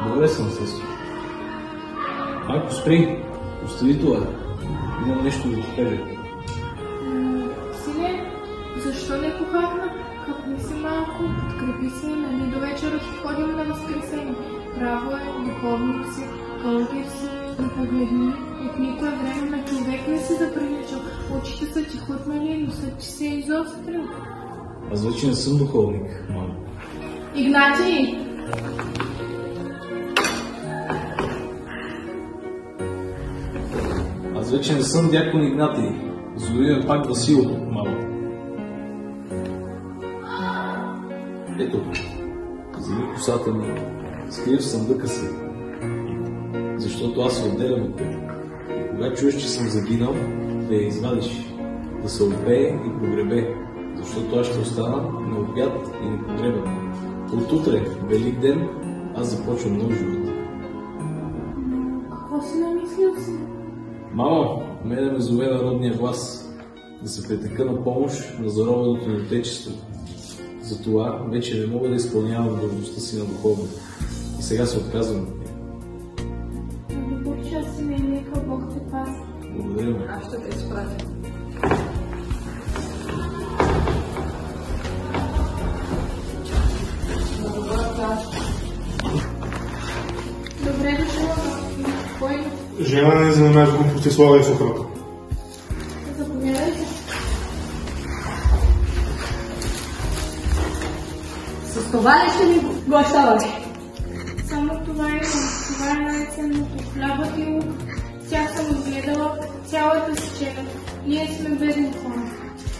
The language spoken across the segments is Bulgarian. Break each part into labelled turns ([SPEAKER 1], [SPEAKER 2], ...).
[SPEAKER 1] Добре съм, сестро. Майко, спри. Остави това. Имам нещо да ти кажа.
[SPEAKER 2] Сине, защо не похарна? Хапни си малко, подкрепи се, нали до вечера ще ходим на възкресение. Право е, духовник си, кългир си, не погледни. От никое време на човек не си заприличал. Очите са ти хутнали, носът ти се е изострил.
[SPEAKER 1] Аз вече не съм духовник, мамо.
[SPEAKER 2] Игнатий!
[SPEAKER 1] Аз вече не съм дякон Игнатий. Зови ме пак Васил, мамо. Ето, вземи косата ми, скрия в съндъка си, защото аз се отделям от теб. И кога чуеш, че съм загинал, да я извадиш, да се опее и погребе, защото аз ще остана на обяд и непогребан. От утре, Велик ден, аз започвам нов живот.
[SPEAKER 2] Какво си намислил си?
[SPEAKER 1] Мамо, мене ме зове народния глас, да се претека на помощ на заробеното ни отечество. Затова вече не мога да изпълнявам длъжността си на духовник. И сега се отказвам от нея.
[SPEAKER 2] Добър час си ме, нека Бог те пази.
[SPEAKER 1] Благодаря ме.
[SPEAKER 3] Аз ще те изпратя.
[SPEAKER 2] Добре дошла, кой?
[SPEAKER 4] Жена не занимава с глупости, слава и сухрата.
[SPEAKER 2] Заповядайте.
[SPEAKER 3] С това ли ще ми гощаваш?
[SPEAKER 2] Само това имам. Това е най-ценното. Хлябът и лук. Тя съм отгледала цялата си челя. Ние сме бедни хора.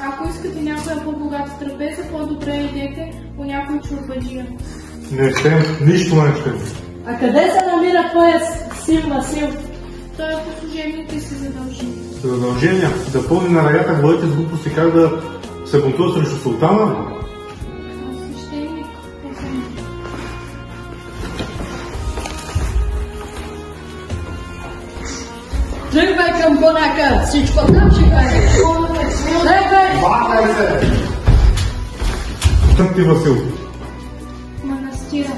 [SPEAKER 2] Ако искате някоя по-богата трапеза, по-добре идете по някой чорбаджия.
[SPEAKER 4] Не щем, нищо не щем.
[SPEAKER 3] А къде се намира твоя син Васил?
[SPEAKER 2] Той е по служебните си задължения.
[SPEAKER 4] Задължения да пълни на раята главите с глупости как да се бунтува срещу султана?
[SPEAKER 2] Свещеник е за мен.
[SPEAKER 3] Тръгвай към конака, всичко там ще кажеш. Тръгвай!
[SPEAKER 4] Махай се! Тъп ти, Васил.
[SPEAKER 2] Манастира.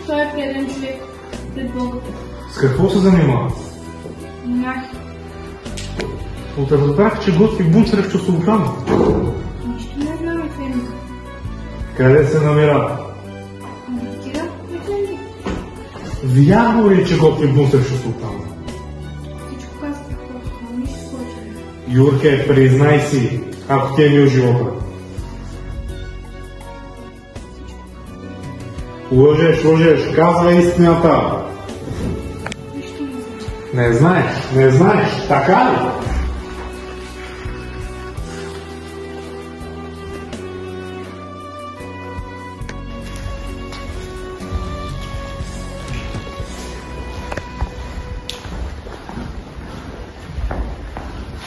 [SPEAKER 2] Той е предан човек пред Бога.
[SPEAKER 4] С какво се занимава?
[SPEAKER 2] Монахи.
[SPEAKER 4] Разбрах, че готви бунт срещу султана.
[SPEAKER 2] Нищо не знам, Ефенди.
[SPEAKER 4] Къде се намира?
[SPEAKER 2] Манастира, Ефенди.
[SPEAKER 4] Вярно ли, че готви бунт срещу султана?
[SPEAKER 2] Всичко казах, но нищо повече.
[SPEAKER 4] Юрке, признай си, ако ти е мил живота. Лъжеш, казвай истината.
[SPEAKER 2] Нищо не знам.
[SPEAKER 4] Не знаеш, така ли?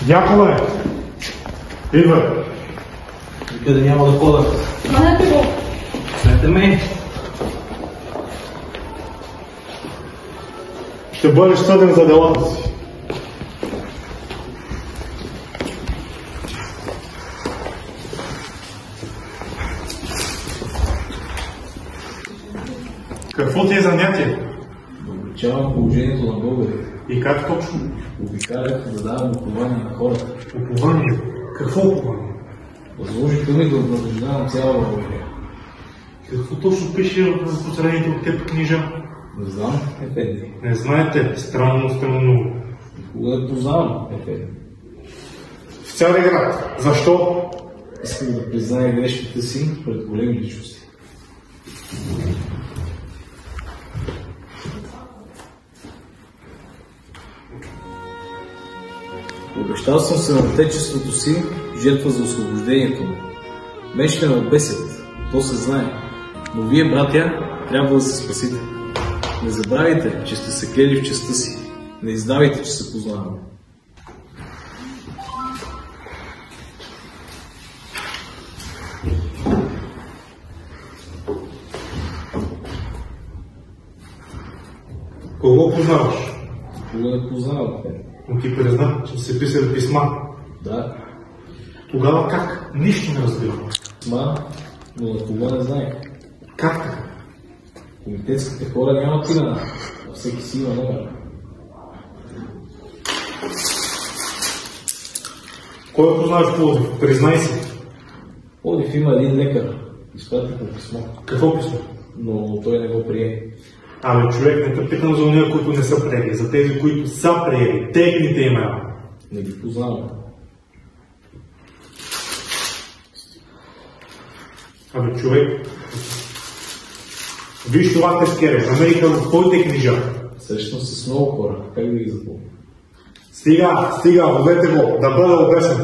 [SPEAKER 4] Якове! Идвай!
[SPEAKER 1] Никъде няма да хода.
[SPEAKER 3] Манете го!
[SPEAKER 1] Слете ме.
[SPEAKER 4] Ще бъдеш съден за делата си. Какво ти е занятие?
[SPEAKER 1] Да облегчавам положението на българите.
[SPEAKER 4] И как точно?
[SPEAKER 1] Обикалях да давам упование на хората.
[SPEAKER 4] Упование? Какво упование?
[SPEAKER 1] Възложиха ми да обнадеждавам цяла България.
[SPEAKER 4] Какво точно пише в посредните от теб книжа?
[SPEAKER 1] Не знам, Ефенди.
[SPEAKER 4] Не знаете, странно сте много.
[SPEAKER 1] Кога да познавам, Ефенди?
[SPEAKER 4] В Цареград. Защо?
[SPEAKER 1] Искам да призная грешките си пред големи личности. Обещал съм се на отечеството си жертва за освобождението му. Мен ще ме обесят, то се знае. Но вие, братя, трябва да се спасите. Не забравяйте, че сте се клели в честта си. Не издавайте, че се познаваме.
[SPEAKER 4] Кого познаваш?
[SPEAKER 1] Кога не познавате?
[SPEAKER 4] Но ти призна, че се писали писма.
[SPEAKER 1] Да,
[SPEAKER 4] Тогава как? Нищо не разбирам.
[SPEAKER 1] но на кога не знаех.
[SPEAKER 4] Как така?
[SPEAKER 1] Комитетските хора нямат имена, а всеки си има номер.
[SPEAKER 4] Кой познаваш Пловдив? Признай си.
[SPEAKER 1] Пловдив има един лекар, изпратих му писмо,
[SPEAKER 4] Какво писмо?
[SPEAKER 1] но той не го прие.
[SPEAKER 4] Абе, човек, не те питам за уния, които не са приели, за тези, които са приели, техните имена.
[SPEAKER 1] Не ги познавам.
[SPEAKER 4] Абе, човек, виж това тефкере, намериха в твоите книжа.
[SPEAKER 1] Срещам се с много хора, как да ги запомня?
[SPEAKER 4] Стига, водете го, да бъде обесен.